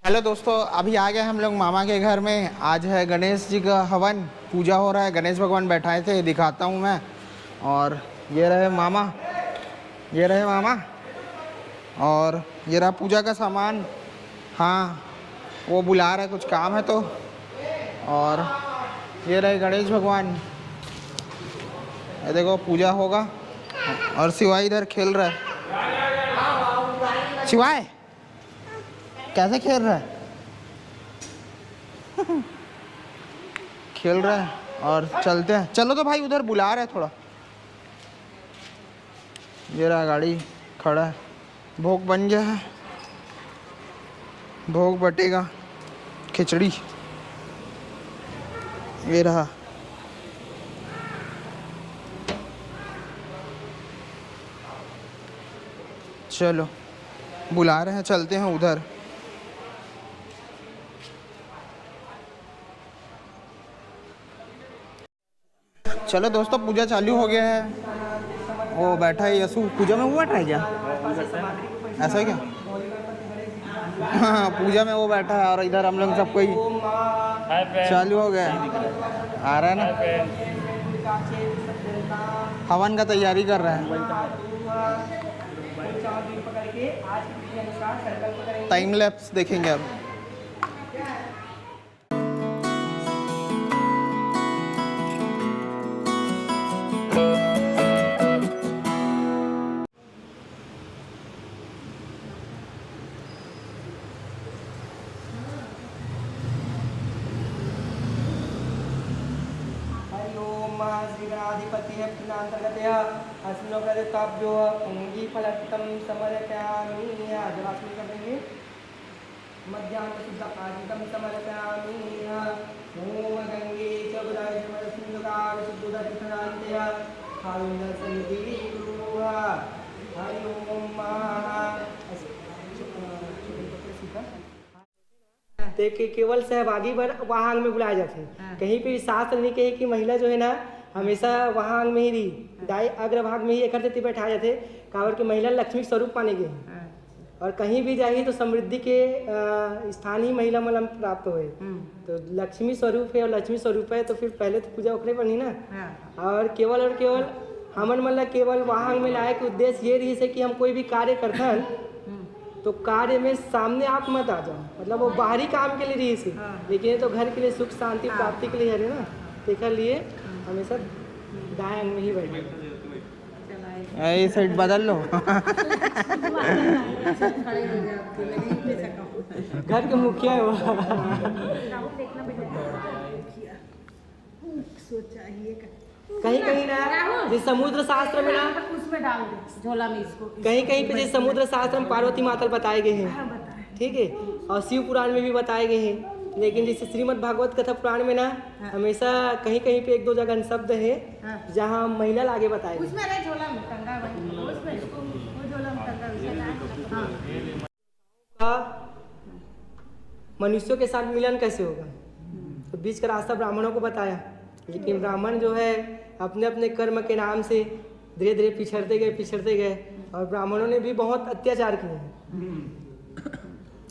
Hello दोस्तों, अभी आ गए हम लोग मामा के घर में। आज है गणेश जी का हवन, पूजा हो रहा है। गणेश भगवान बैठाए थे, दिखाता हूँ मैं। और ये रहे मामा, ये रहे मामा, और ये रहा पूजा का सामान। हाँ, वो बुला रहे, कुछ काम है तो। और ये रहे गणेश भगवान। ये देखो पूजा होगा। और शिवाय इधर खेल रहा है। शिवाय कैसे खेल रहा है? खेल रहा है। और चलते हैं, चलो तो भाई, उधर बुला रहे थोड़ा। ये रहा गाड़ी खड़ा है। भोग बन गया है, भोग बटेगा। खिचड़ी ये रहा। चलो बुला रहे हैं, चलते हैं उधर। चलो दोस्तों, पूजा चालू हो गया है। वो बैठा है यसु, पूजा में वो बैठा है क्या? ऐसा है क्या? हाँ, पूजा में वो बैठा है। और इधर हम लोग सब कोई चालू हो गया है। आ रहा है ना, हवन का तैयारी कर रहा है। टाइम लैप्स देखेंगे अब। श्रीगणाधिपति अंतर्गत अस्मभ्यो अंगी फलम समर्पयामि। जलाशय कर देंगे। मध्याह्न शुद्ध आदितम समर्पयामि। ओम गंगे च बुधाय सिंधुकार शुद्धोदतिथनान्त्य हाविंद सन्निधि गुरुः। हरि ओम देखिए, केवल सहभागी वर्ग वहाँ अंग में बुलाए जाते हैं। कहीं पे शास्त्र नहीं कहे कि महिला जो है ना हमेशा वहाँ अंग में ही रही, दाई अग्रभाग में ही एकत्रित बैठाए जाते। कावर की महिला लक्ष्मी स्वरूप माने गए हैं। और कहीं भी जाइए तो समृद्धि के स्थानीय महिला मलम प्राप्त हुए। तो लक्ष्मी स्वरूप है, और लक्ष्मी स्वरूप है तो फिर पहले तो पूजा उखड़े पर नहीं ना। और केवल हमन मतलब केवल वहाँ में लाए के उद्देश्य ये रही है कि हम कोई भी कार्य करते हैं तो कार्य में सामने आप मत आ जाओ। मतलब वो बाहरी काम के लिए रही है, लेकिन ये तो घर के लिए सुख शांति प्राप्ति के लिए है ना। देखा लिए हमेशा दाएं अंग में ही बैठे। ये साइड बदल लो। घर के मुखिया है वो। कहीं ना जिस समुद्र शास्त्र में ना उसमें डाल दे झोला में इसको। कहीं पे जिस समुद्र शास्त्र में पार्वती माता बताए गए हैं, ठीक है। और शिव पुराण में भी बताए गए हैं। लेकिन जैसे श्रीमद् भागवत कथा पुराण में ना हमेशा कहीं पे एक दो जगह शब्द है जहाँ महिला आगे बताए गए। उसमें रहे झोला में टंगा हुआ, उसमें इसको वो झोला में टंगा हुआ। मनुष्यों के साथ मिलन कैसे होगा, तो बीच का रास्ता ब्राह्मणों को बताया। लेकिन ब्राह्मण जो है अपने अपने कर्म के नाम से धीरे धीरे पिछड़ते गए। और ब्राह्मणों ने भी बहुत अत्याचार किए हैं।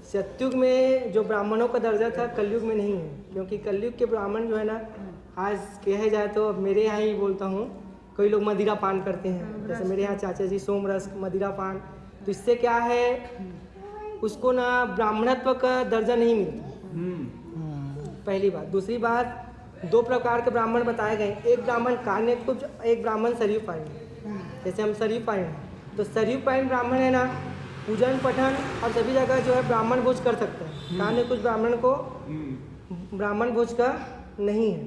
सत्युग में जो ब्राह्मणों का दर्जा था कलयुग में नहीं है। क्योंकि कलयुग के ब्राह्मण जो है ना, आज कहे जाए तो मेरे यहाँ ही बोलता हूँ, कई लोग मदिरा पान करते हैं। जैसे मेरे यहाँ चाचा जी सोमरस मदिरा पान, तो इससे क्या है उसको ना ब्राह्मणत्व का दर्जा नहीं मिलता। पहली बात। दूसरी बात, दो प्रकार के ब्राह्मण बताए गए। एक ब्राह्मण कान्यकुब्ज, एक ब्राह्मण सरयुपायन। जैसे हम सरयुपायन हैं तो सरयुपायन ब्राह्मण है ना, पूजन पठन और सभी जगह जो है ब्राह्मण भोज कर सकते हैं। कान्यकुब्ज ब्राह्मण को ब्राह्मण भोज का नहीं है।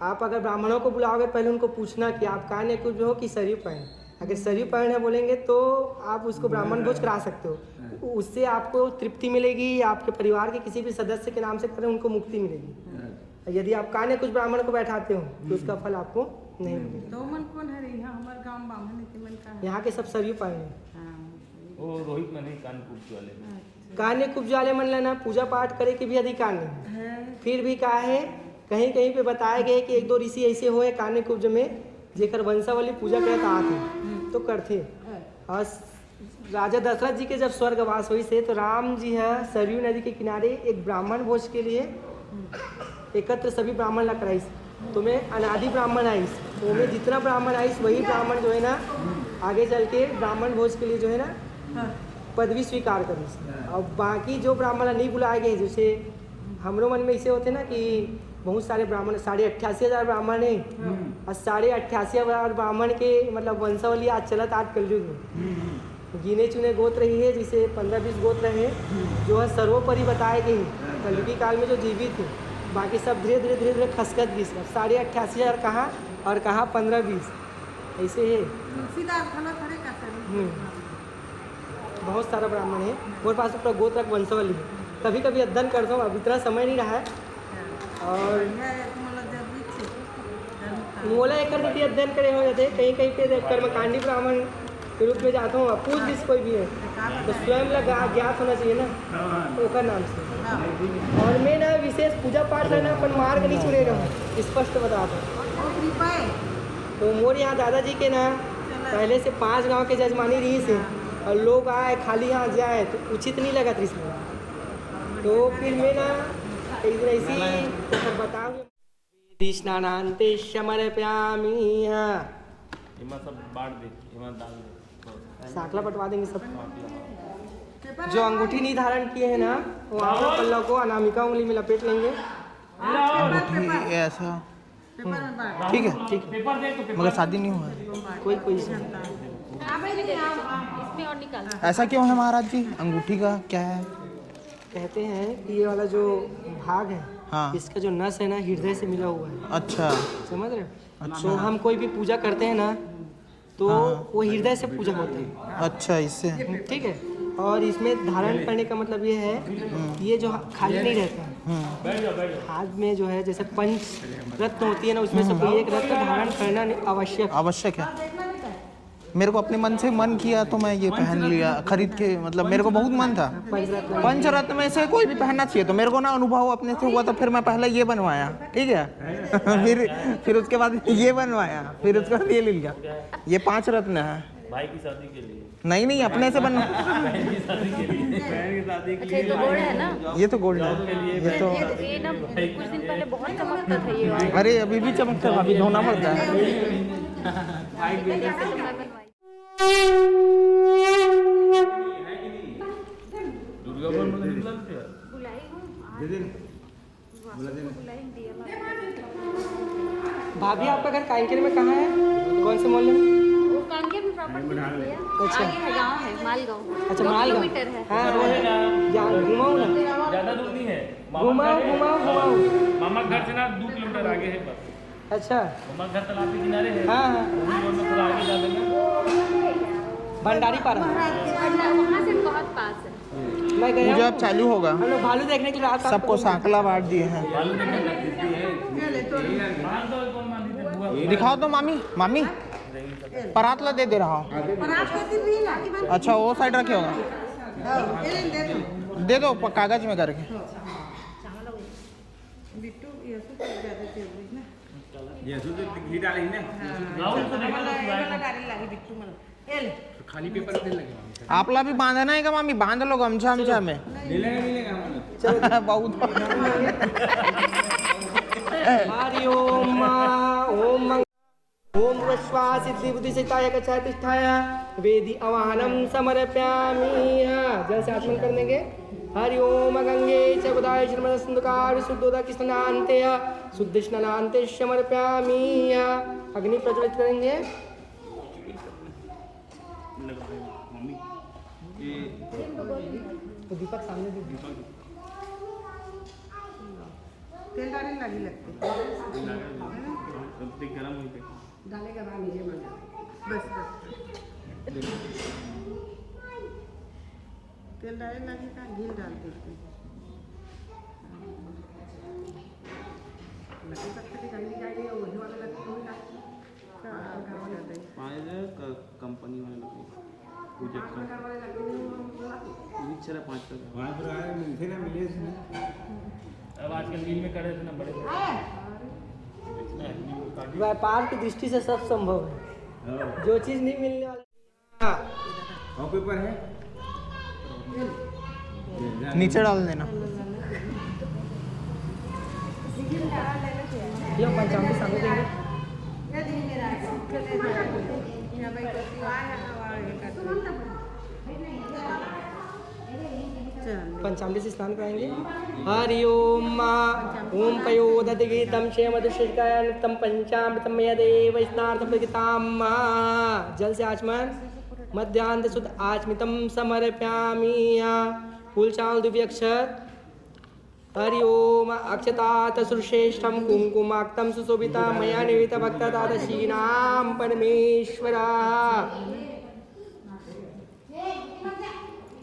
आप अगर ब्राह्मणों को बुलाओगे पहले उनको पूछना कि आप कान्यकुब्ज हो कि सरयुपायन। अगर सरयुपायन है बोलेंगे तो आप उसको ब्राह्मण भोज करा सकते हो। उससे आपको तृप्ति मिलेगी, आपके परिवार के किसी भी सदस्य के नाम से करें उनको मुक्ति मिलेगी। यदि आप कान्यकुब्ज ब्राह्मण को बैठाते हो तो उसका फल आपको नहीं मिलेगा। तो मन कौन है यहाँ हमारे गांव ब्राह्मण के मन का है। यहाँ के सब सरयुपायन है। वो रोहित में नहीं, कानपुर वाले कान्यकुब्ज वाले मन लेना पूजा पाठ करे के भी अधिकार नहीं है। फिर भी क्या है, कहीं पे बताए गए कि एक दो ऋषि ऐसे हुए कान्यकुब्ज में जेकर वंशावली पूजा करता आते तो करते। और राजा दशरथ जी के जब स्वर्गवास हुई से तो राम जी है सरयू नदी के किनारे एक ब्राह्मण भोज के लिए एकत्र सभी ब्राह्मण ला कराई। तो मैं अनादि ब्राह्मण आईस, तो मैं जितना ब्राह्मण आईस वही ब्राह्मण जो है ना आगे चल के ब्राह्मण भोज के लिए जो है ना पदवी स्वीकार करी। और बाकी जो ब्राह्मण नहीं बुलाए गए, जैसे हमरो मन में ऐसे होते ना कि बहुत सारे ब्राह्मण 88,500 ब्राह्मण है और 88,500 ब्राह्मण के मतलब वंशावली आज चलत आज कलयुग में गिने चुने गोत्र ही है, जिसे 15-20 गोत्र है जो है सर्वोपरि बताए गए हैं कलयुगी काल में जो जीवित है। बाकी सब धीरे धीरे खसखस गई। 88,500 कहाँ और कहाँ 15-20 ऐसे है। बहुत सारा ब्राह्मण है मेरे पास, पूरा गोत्र वंशावली है। कभी कभी अध्ययन करता हूँ, अब इतना समय नहीं रहा है। और मोला एक करके अध्ययन करे हो जाते कहीं कहीं पे कर्मकांडी ब्राह्मण के रूप में जाता हूँ। पूछ जिस कोई भी है तो स्वयं लगा ज्ञात होना चाहिए ना ओकर नाम से। और मैं ना विशेष पूजा पाठ करना अपन मार्ग नहीं छुड़ेगा, स्पष्ट बताता हूँ। तो मोर यहाँ दादाजी के ना पहले से 5 गांव के जजमानी रही से, और लोग आए खाली हाथ जाए तो उचित नहीं लगा इसमें। तो फिर मैं ना ऐसी तो बताऊँ स्नानांते समर्पयामि, इमा सब बांट दे, इमा डाल दे, साकला पटवा देंगे सब। जो अंगूठी नहीं धारण किए हैं ना वो आपका पल्ला को अनामिका उंगली में लपेट लेंगे। अंगूठी ऐसा ठीक है, ठीक है, पेपर दे तो मगर शादी नहीं हुआ है। कोई इसमें और निकाल। ऐसा क्यों है महाराज जी? अंगूठी का क्या है? कहते हैं कि ये वाला जो भाग है हाँ। इसका जो नस है ना हृदय से मिला हुआ है। अच्छा समझ रहे हो? अच्छा। तो हम कोई भी पूजा करते हैं ना तो वो हृदय से पूजा होता है। अच्छा, इससे ठीक है। और इसमें धारण करने का मतलब ये है कि ये जो खाली नहीं रहता है, हाथ में जो है जैसे पंच रत्न होती है ना उसमें से कोई एक रत्न धारण करना आवश्यक है। मेरे को अपने मन से मन किया तो मैं ये पहन लिया खरीद के, मतलब मेरे को बहुत मन था पंचरत्न में से कोई भी पहनना चाहिए। तो मेरे को ना अनुभव अपने से हुआ तो फिर मैं पहले ये बनवाया, ठीक है। फिर उसके बाद ये बनवाया, फिर उसके बाद ये ले लिया। ये 5 रत्न है भाई की शादी के लिए, नहीं अपने से बनवा। बहन की शादी के लिए, अच्छा ये तो गोल्ड है ना? ये तो गोल्ड है, ये तो ये ना कुछ दिन पहले बहुत चमकता था ये वाला। अरे अभी भी चमकता है, अभी धोना पड़ता है। दुर्गा भवन में नहीं चलते हैं। बुलाई हूँ भाभी आपका घर कांकेर में कहाँ है? कौन से मोहल्ले में? वो कांकेर में प्रॉपर्टी है। अच्छा। आगे है गांव है मालगांव। अच्छा 2 मालगांव। किलोमीटर है। हाँ घुमाऊँ ना? ज्यादा दूर नहीं है। घुमाओ। मामा घर से ना 2 किलोमीटर आगे है बस। अच्छा मामा घर तालाब के किनारे है। हाँ वही रोड में थोड़ा आगे जा देंगे। भंडारी पारा वहाँ से बहुत पास है। मैं गया पूजा हूँ। अब चालू होगा। हम लोग भालू देखने के लिए रात सबको सांकला बांट दिए हैं। दिखाओ तो मामी परातला दे रहा हूँ। अच्छा वो साइड रखे होगा, दे दो कागज में करके। खाली पेपर दे लगे। आपला भी बांधना है का मामी? बांध लो गमछा में। बहुत हरि ओम ओम विश्वा सिद्धि बुद्धि सिद्धाय कच्चाय तिष्ठाय वेदी आवाहनम समर्पयामि। जल से आचमन कर देंगे। हरि ओम गंगे च गोदाय श्रीमद सिंधुकार शुद्धोदक स्नानान्ते शुद्ध स्नानान्ते समर्पयामि। अग्नि प्रज्वलित करेंगे। तो दीपक सामने दीपक तेल डालने लगी लगती गरम हुई थे। डालेगा बाद नीचे बस तेल डालने लगी का घी डाल देते लकड़ी पत्थर की गंदी गाड़ी है वही वाला लकड़ी कंपनी वाले पूजा चला 5 अब आजकल नील में करे थे ना बड़े। व्यापार की दृष्टि से सब संभव है। जो चीज नहीं मिलने वाली पेपर है नीचे डाल देना। ये पंचामृत सामने देंगे। पंचामृत से स्नान कराएंगे। हरि ओम ओम पयोदधिगीतम क्षेमदुष्टिकाय नित्यं पंचामृतम मयदेव स्नार्थं प्रगिताम। जल से आचमन। मध्यांत शुद्ध आचमितम समर्प्यामि। फूल चावल दिव्य अक्षत। हरि ओम अक्षतात सुश्रेष्ठम कुंकुमाक्तम सुशोभिता मया निवेदित भक्तदादशीनाम परमेश्वरा।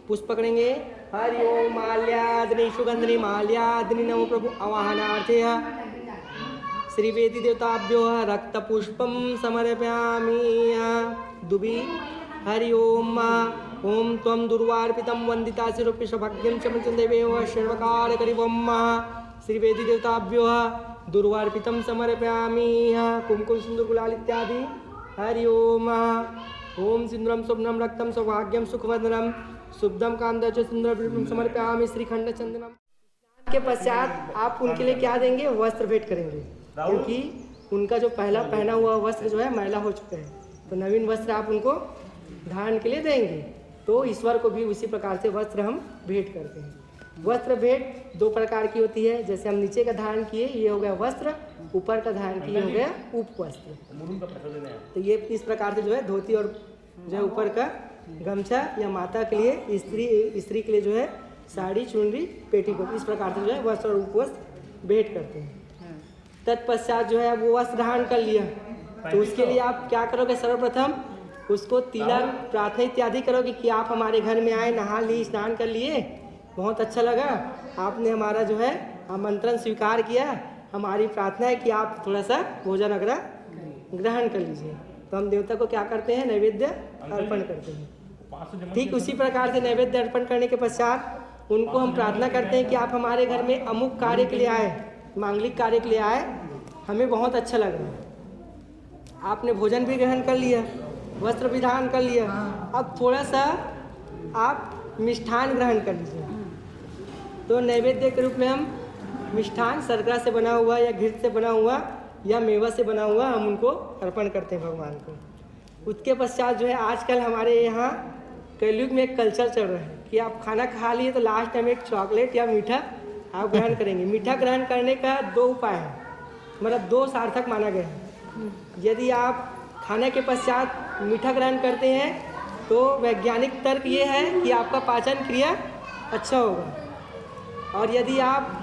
पुष्प पकड़ेंगे। हरि ओम माल्याद्नि सुगंधनि माल्याद्नि नमो प्रभु आवाहनार्थे श्री वेदी देवताभ्यो रक्तपुष्पम समर्पयामि। दुबी। हरि ओम ओम त्वं दुर्वार्पितं वंदिता शिरोपि सौभाग्यं च मृत्युंदेवेव सर्वकार्यकरिवम्। श्री वेदी देवताभ्यो दुर्वार्पितं समर्पयामि। कुमकुम सिंदूर गुलाल इत्यादि। हरि ओम ओम सिंदूरं स्वप्नं रक्तं सौभाग्यं सुखवर्धनम शुभदम कांदच सिंदूरं समर्पयामि। श्रीखंड चंदनम। के पश्चात आप उनके लिए क्या देंगे? वस्त्र भेंट करेंगे, क्योंकि उनका जो पहला पहना हुआ वस्त्र जो है मैला हो चुका है, तो नवीन वस्त्र आप उनको धारण के लिए देंगे। तो ईश्वर को भी उसी प्रकार से वस्त्र हम भेंट करते हैं। वस्त्र भेंट दो प्रकार की होती है, जैसे हम नीचे का धारण किए ये हो गया वस्त्र, ऊपर का धारण किए हो गया उपवस्त्र। तो ये इस प्रकार से जो है धोती और जो है ऊपर का गमछा, या माता के लिए स्त्री के लिए जो है साड़ी चुनरी पेटीकोट, इस प्रकार से जो है वस्त्र और उपवस्त्र भेंट करते हैं। तत्पश्चात जो है वो वस्त्र धारण कर लिया, तो उसके लिए आप क्या करोगे? सर्वप्रथम उसको तिलक प्रार्थना इत्यादि करोगे कि आप हमारे घर में आए, नहा ली, स्नान कर लिए, बहुत अच्छा लगा, आपने हमारा जो है आमंत्रण स्वीकार किया, हमारी प्रार्थना है कि आप थोड़ा सा भोजन वगैरह ग्रहण कर लीजिए। तो हम देवता को क्या करते हैं? नैवेद्य अर्पण करते हैं। ठीक उसी प्रकार से नैवेद्य अर्पण करने के पश्चात उनको हम प्रार्थना करते हैं कि आप हमारे घर में अमुक कार्य के लिए आए, मांगलिक कार्य के लिए आए, हमें बहुत अच्छा लग रहा है। आपने भोजन भी ग्रहण कर लिया, वस्त्र भी धारण कर लिया, अब थोड़ा सा आप मिष्ठान ग्रहण कर लीजिए। तो नैवेद्य के रूप में हम मिष्ठान शर्करा से बना हुआ या घृत से बना हुआ या मेवा से बना हुआ हम उनको अर्पण करते हैं भगवान को। उसके पश्चात जो है आजकल हमारे यहाँ कलयुग में एक कल्चर चल रहा है कि आप खाना खा लिए तो लास्ट में एक चॉकलेट या मीठा आप ग्रहण करेंगे। मीठा ग्रहण करने का दो उपाय है, मतलब दो सार्थक माना गया है। यदि आप खाने के पश्चात मीठा ग्रहण करते हैं तो वैज्ञानिक तर्क ये है कि आपका पाचन क्रिया अच्छा होगा, और यदि आप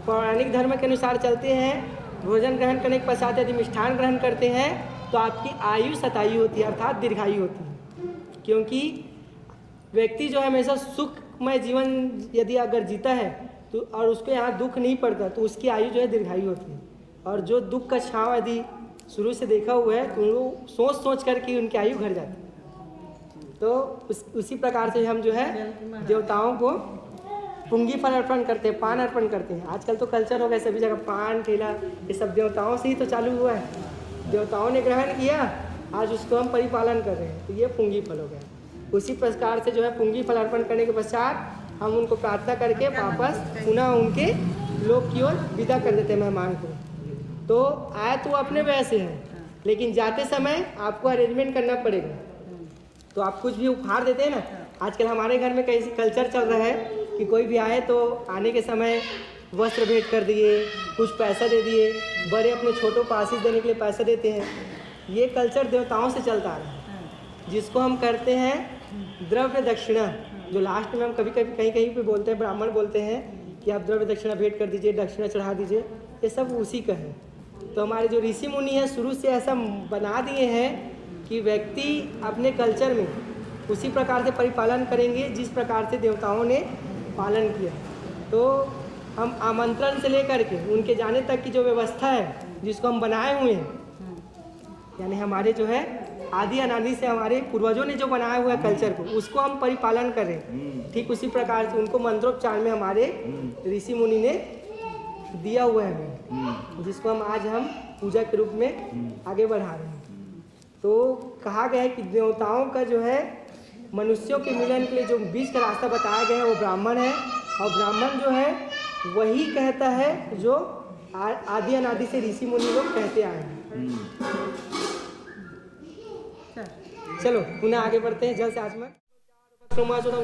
पौराणिक धर्म के अनुसार चलते हैं, भोजन ग्रहण करने के पश्चात यदि मिष्ठान ग्रहण करते हैं तो आपकी आयु शतायु होती है, अर्थात दीर्घायु होती है। क्योंकि व्यक्ति जो है हमेशा सुखमय जीवन यदि अगर जीता है तो और उसको यहाँ दुख नहीं पड़ता तो उसकी आयु जो है दीर्घायु होती है। और जो दुख का छांव यदि शुरू से देखा हुआ है तो वो सोच सोच करके उनकी आयु घट जाती है। तो उसी प्रकार से हम जो है देवताओं को पुंगी फल अर्पण करते हैं, पान अर्पण करते हैं। आजकल तो कल्चर हो गया सभी जगह पान ठेला, ये सब देवताओं से ही तो चालू हुआ है। देवताओं ने ग्रहण किया, आज उसको हम परिपालन कर रहे हैं, तो ये पुंगी फल हो गया। उसी प्रकार से जो है पुंगी फल अर्पण करने के पश्चात हम उनको प्रार्थना करके वापस पुनः उनके लोक की ओर विदा कर देते हैं मेहमान को। तो आए तो अपने वैसे हैं, लेकिन जाते समय आपको अरेंजमेंट करना पड़ेगा। तो आप कुछ भी उपहार देते हैं ना, आजकल हमारे घर में कैसी कल्चर चल रहा है कि कोई भी आए तो आने के समय वस्त्र भेंट कर दिए, कुछ पैसा दे दिए, बड़े अपने छोटों को आशीष देने के लिए पैसा देते हैं। ये कल्चर देवताओं से चलता आ रहा है, जिसको हम करते हैं द्रव्य दक्षिणा, जो लास्ट में हम कभी कभी कहीं कहीं पे बोलते हैं, ब्राह्मण बोलते हैं कि आप द्रव्य दक्षिणा भेंट कर दीजिए, दक्षिणा चढ़ा दीजिए, ये सब उसी का है। तो हमारे जो ऋषि मुनि हैं शुरू से ऐसा बना दिए हैं कि व्यक्ति अपने कल्चर में उसी प्रकार से परिपालन करेंगे जिस प्रकार से देवताओं ने पालन किया। तो हम आमंत्रण से लेकर के उनके जाने तक की जो व्यवस्था है जिसको हम बनाए हुए हैं, यानी हमारे जो है आदि अनादि से हमारे पूर्वजों ने जो बनाया हुआ है कल्चर को, उसको हम परिपालन करें। ठीक उसी प्रकार से उनको मंत्रोच्चार में हमारे ऋषि मुनि ने दिया हुआ है हमें, जिसको हम पूजा के रूप में आगे बढ़ा रहे हैं। तो कहा गया है कि देवताओं का जो है मनुष्यों के मिलन के लिए जो बीच का रास्ता बताया गया है वो ब्राह्मण है। और ब्राह्मण जो है वही कहता है जो आदि अनादि से ऋषि मुनि लोग कहते आए हैं। चलो पुनः आगे बढ़ते हैं। जल से आचमन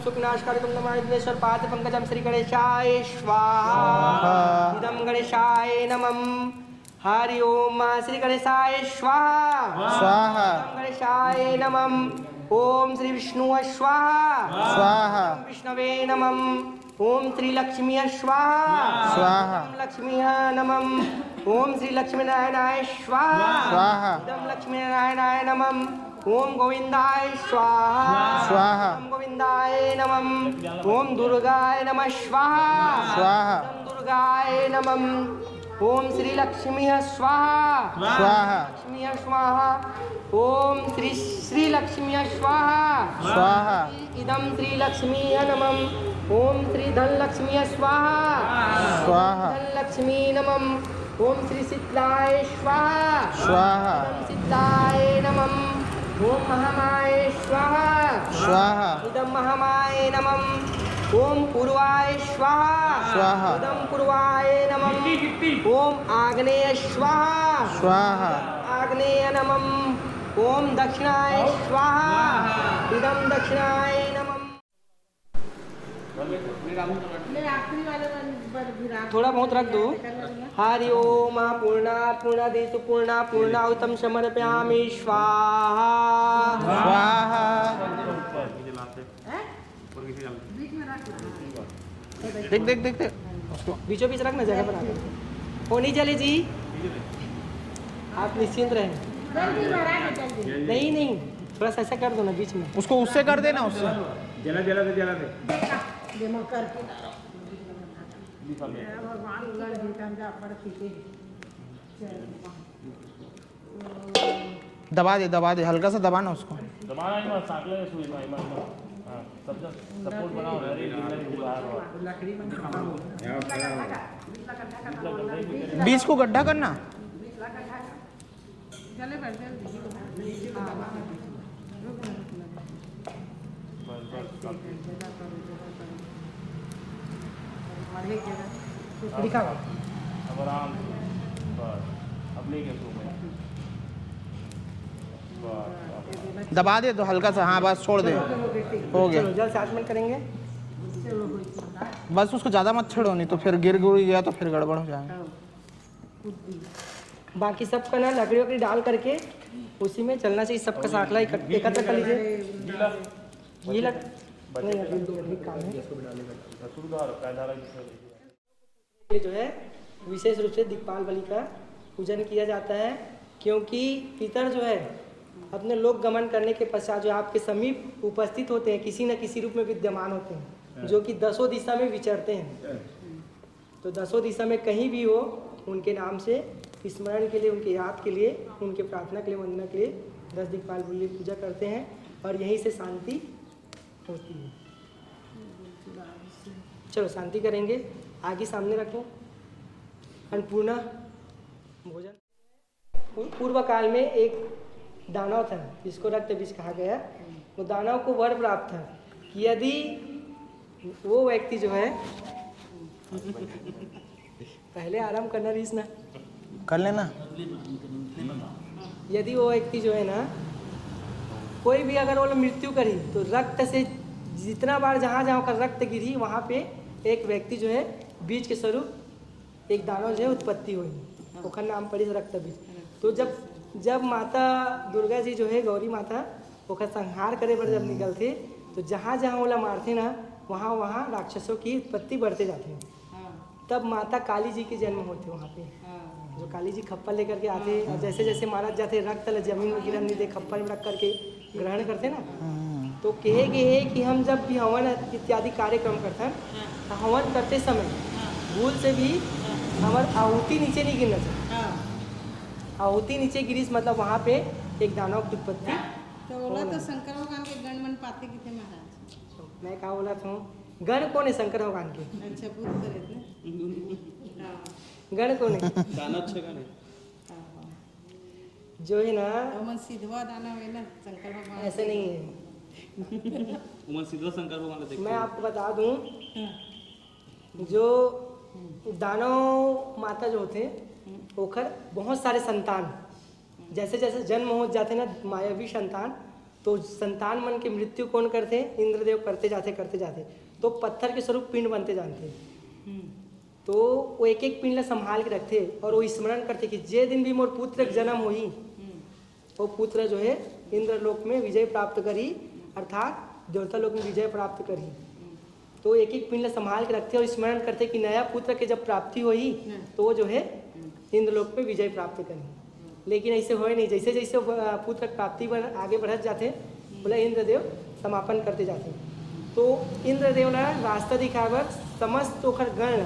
शुक्नाशकारकं नमामि विघ्नेश्वर पाद पंकजं श्री गणेशाय स्वाहा। इदं गणेशाय नमः। हरि ओम श्री गणेशाय स्वाहा। स्वाहा इदं गणेशाय नमः। ओम श्री विष्णु स्वाहा। स्वाहा ओम विष्णवे नमः। ओम श्री लक्ष्मी स्वाहा। स्वाहा ओम लक्ष्मी नमः। ओम श्री लक्ष्मी नारायणाय स्वाहा। स्वाहा इदं लक्ष्मी नारायणाय नमः। ओम गोविंदाय स्वाहा। स्वाहा ओम गोविंदाय नमः। ओम दुर्गाय नमः स्वाहा। स्वाहा ओम दुर्गाय नमः। ओम श्री लक्ष्मी स्वाहा। स्वाहा लक्ष्मी स्वाहा। ओम श्री श्री लक्ष्मी स्वाहा। स्वाहा इदं श्री लक्ष्मी नमः। ओम श्री धनलक्ष्मी स्वाहा। स्वाहा धनलक्ष्मी नमः। ओम श्री शीतलाय स्वाहा। स्वाहा ओम शीतलाय नमः। ओम महामाय स्वाहा। स्वाहा इदं महामाय नमः। ओम पूर्वाय स्वाहा। स्वाहा इदं पूर्वाय नमः। ओम आग्नेय स्वाहा। स्वाहा आग्नेय नमः। ओम दक्षिणाय स्वाहा। इदं दक्षिणाय नमः। ले आखिरी वाले पर विराम थोड़ा बहुत रख दो। हरि ओम पूर्णा पूर्णादेतु पूर्णा पूर्णाहुतं समर्पयामि स्वाहा। स्वाहा बीच में रख। देख देख देख देख उसको बीचों बीच रखना जगह बना कर। होनी चले जी, आप निश्चिंत रहें। जल्दी भरा के जल्दी। नहीं नहीं, थोड़ा सा ऐसा कर दो ना बीच में। उसको उससे कर देना उससे। डेमो करके भगवान लड़ जी का जा पर पीछे दबा दे हल्का सा दबाना उसको। दबाना ही मत, साकले में सुई माई मत। हां, सब सपोर्ट बनाओ। अरे लकड़ी में बीच को गड्ढा करना। चले बैठ जल्दी। दिखाओ। अब आराम से बस अपने के सो में बस दबा दे तो हल्का सा। हाँ बस छोड़ दे, हो गया। चलो जल से आचमन करेंगे। बस उसको ज़्यादा मत छेड़ो, नहीं तो फिर गिर गया तो फिर गड़बड़ हो जाएगा। बाकी सबका ना लकड़ी वकड़ी डाल करके उसी में चलना चाहिए। सबका साखला एकत्र कर लीजिए। ये लग नहीं अभी काम है। ये जो है विशेष रूप से दिक्पाल बलि का पूजन किया जाता है, क्योंकि पितर जो है अपने लोक गमन करने के पश्चात जो आपके समीप उपस्थित होते हैं, किसी न किसी रूप में विद्यमान होते हैं, जो कि दसों दिशा में विचरते हैं। तो दसों दिशा में कहीं भी हो, उनके नाम से स्मरण के लिए, उनके याद के लिए, उनके प्रार्थना के लिए, वंदना के लिए 10 दिक्पाल बलि पूजा करते हैं और यहीं से शांति होती है। चलो शांति करेंगे। आगे सामने रखो। अन्नपूर्णा भोजन। पूर्व काल में एक दानव था जिसको रक्त बीज कहा गया। वो दानव को वर प्राप्त था कि यदि वो व्यक्ति जो है पहले आराम करना रीस ना कर लेना। यदि वो व्यक्ति जो है ना कोई भी अगर वो मृत्यु करी तो रक्त से जितना बार जहाँ जहाँ का रक्त गिरी वहाँ पे एक व्यक्ति जो है बीज के स्वरूप एक दानव जो है उत्पत्ति हुई। ओखर नाम पड़ी रक्त बीज। तो जब माता दुर्गा जी जो है गौरी माता ओखर संहार करे पर जब निकलते तो जहाँ जहाँ ओला मारते ना वहाँ वहाँ राक्षसों की उत्पत्ति बढ़ते जाते हैं। तब माता काली जी के जन्म होते वहाँ पे। जो काली जी खप्पर लेकर के आते और जैसे जैसे मारा जाते रक्त जमीन में गिरन नहीं दे, खप्पर में रख करके ग्रहण करते ना। तो कहे कि हम जब भी हवन इत्यादि कार्यक्रम करते हैं तो हवन करते समय भूल से भी हमार आहुति नीचे नहीं गिरना चाहिए। आहुति नीचे गिरीस मतलब वहाँ पे एक दानव की उत्पत्ति। तो बोला तो शंकर भगवान के गण मन पाते कितने महाराज। मैं कहा बोला था गण कौन है शंकर भगवान के? अच्छा पूछ करे थे। गण कौन है? जो है ना मन सीधवा दाना है ना शंकर भगवान। ऐसे नहीं है। उमन सीधा शंकर भगवान देखते मैं आपको बता दूं, जो दानव माता जो होते हैं ओखर बहुत सारे संतान, जैसे जैसे जन्म हो जाते ना मायावी संतान, तो संतान मन की मृत्यु कौन करते? इंद्रदेव करते जाते, तो पत्थर के स्वरूप पिंड बनते जानते। तो वो एक एक पिंड ला संभाल के रखते और वो स्मरण करते कि जे दिन भी मोर पुत्र के जन्म होई, वो पुत्र जो है इंद्रलोक में विजय प्राप्त करी, अर्थात देवता लोक में विजय प्राप्त करी। तो एक एक पिंड ला संभाल के रखते और स्मरण करते कि नया पुत्र के जब प्राप्ति होई तो वो जो है इंद्रलोक में विजय प्राप्त करी। लेकिन ऐसे होए नहीं, जैसे जैसे पुत्र प्राप्ति पर आगे बढ़त जाते बोला इंद्रदेव समापन करते जाते। तो इंद्रदेव ना रास्ता दिखावर समस्त ओखर गण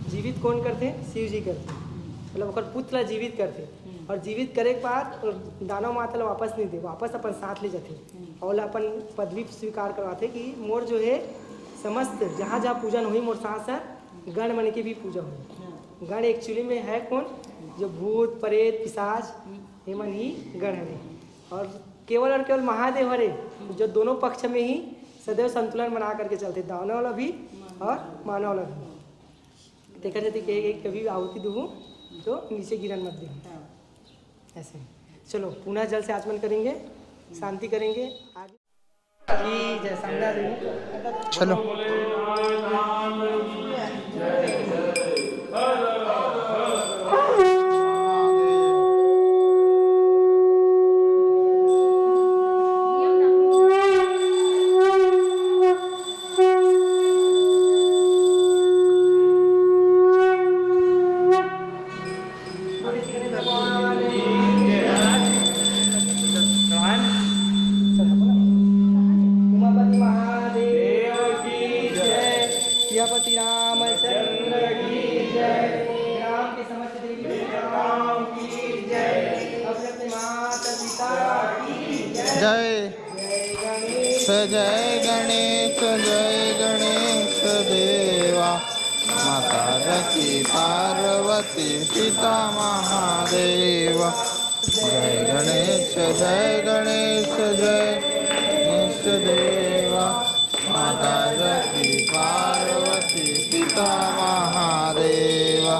जीवित कौन करते? शिव जी करते, मतलब ओखर पुत्र जीवित करते। और जीवित करे के बाद दानव माता ला वापस नहीं दे, वापस अपन साथ ले जाते और अपन पदवी स्वीकार करवाते कि मोर जो है समस्त जहाँ जहाँ पूजन हुई मोर साथ साथ गण मन की भी पूजा हुई। गण एक्चुअली में है कौन? जो भूत प्रेत पिशाच ये मन ही गण है। और केवल महादेव हरे जो दोनों पक्ष में ही सदैव संतुलन बना करके चलते, दानव वाला भी और मानव वाला भी। देखा जाती कि कभी आहुति दूँ तो नीचे गिरन मत दे, ऐसे। चलो पुनः जल से आचमन करेंगे, शांति करेंगे आगे जय सांगा देवी। चलो उमापति महादेव की जय, सियापति रामचंद्र की जय, राम के समस्त देवी राम की जय, अपने माता पिता की जय। जय जय गणेश जय गणेश देवा, माता रखी पार्वती पिता महादेवा। जय गणेश जय गणेश जय गणेश देवा, माता रखी पार्वती पिता महादेवा।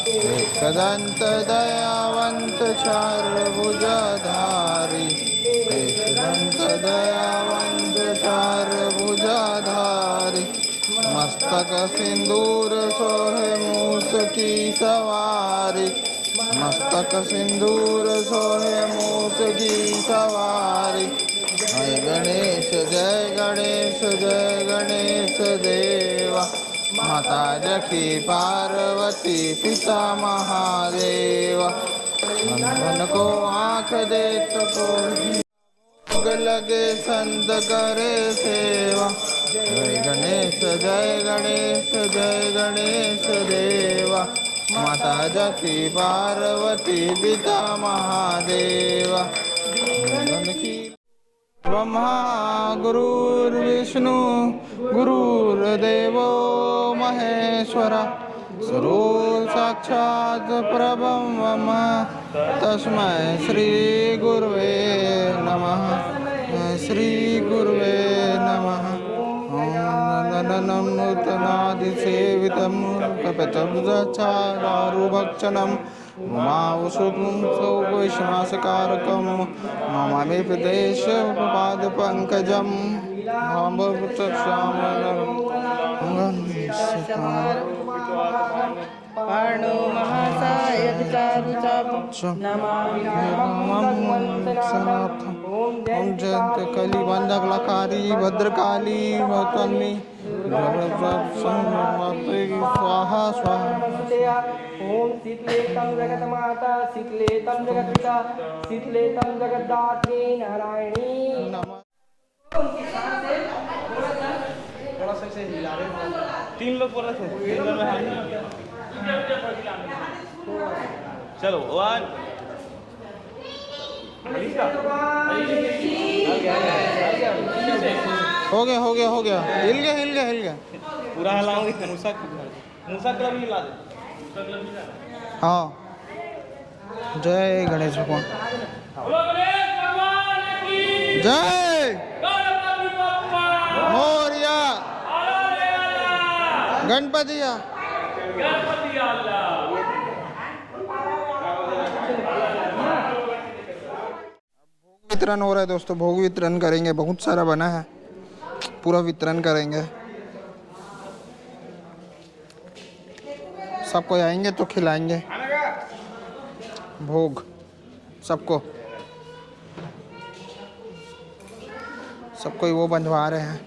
एकदंत दयावंत चार भुजधारी, एकदंत दयावंत चार भुजधारी, मस्तक सिंदूर सोहे मूस की सवारी, मस्तक सिंदूर सोहे मूस की सवारी। जय गणेश जय गणेश जय गणेश देवा, माता रखी पार्वती पिता महादेवा। मन को आँख दे तो भोग लगे संत करे सेवा। जय गणेश जय गणेश जय गणेश देवा, माता रखी पार्वती पिता महादेवा। ब्रह्मा गुरुर्विष्णु गुरुर्देवो महेश्वरा, गुरु साक्षात् परब्रह्म तस्मै श्री गुरुवे नमः, श्री गुरुवे नमः। नूतनादिसेवितं कपितं चारुभक्षणं मावसुतं वैश्वासकारकं नमामि प्रदेशपादपङ्कजं पाणो महासायद चारुचापं ओम जयंत कली बंधकलकारी भद्रकाली भवतन्मी स्वाहा स्वाहा। ओम शीतलेतं जगन्माता शीतलेतं जगत्पिता शीतलेतं जगद्धात्री नारायणी नमः। थोड़ा सा से हिला रहे। तीन लोग बोल रहे थे, तीन लोग में हाथ। चलो वन हो गया हिल गया पूरा हिलाओगे। मूसा क्लब ही हिला दे। हाँ। जय गणेश भगवान जय। गणपति आ वितरण हो रहा है दोस्तों, भोग वितरण करेंगे, बहुत सारा बना है, पूरा वितरण करेंगे। सबको आएंगे तो खिलाएंगे भोग सबको। सबको ही वो बंधवा रहे हैं।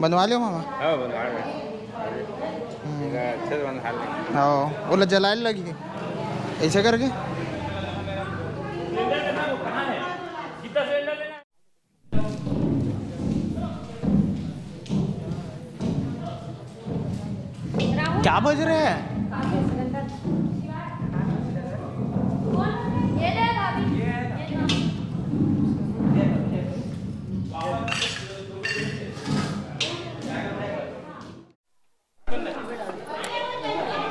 बंधवा लियो मामा। हाँ बनवा रहे अच्छे से बनवा लेंगे। हाँ वो जलाने लगी ऐसे करके। कितना सिलेंडर लेना है? क्या बज रहे हैं? ये ले भाभी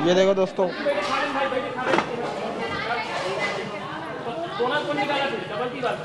ये देखो दोस्तों, सोना कौन निकाला फिर डबल की बात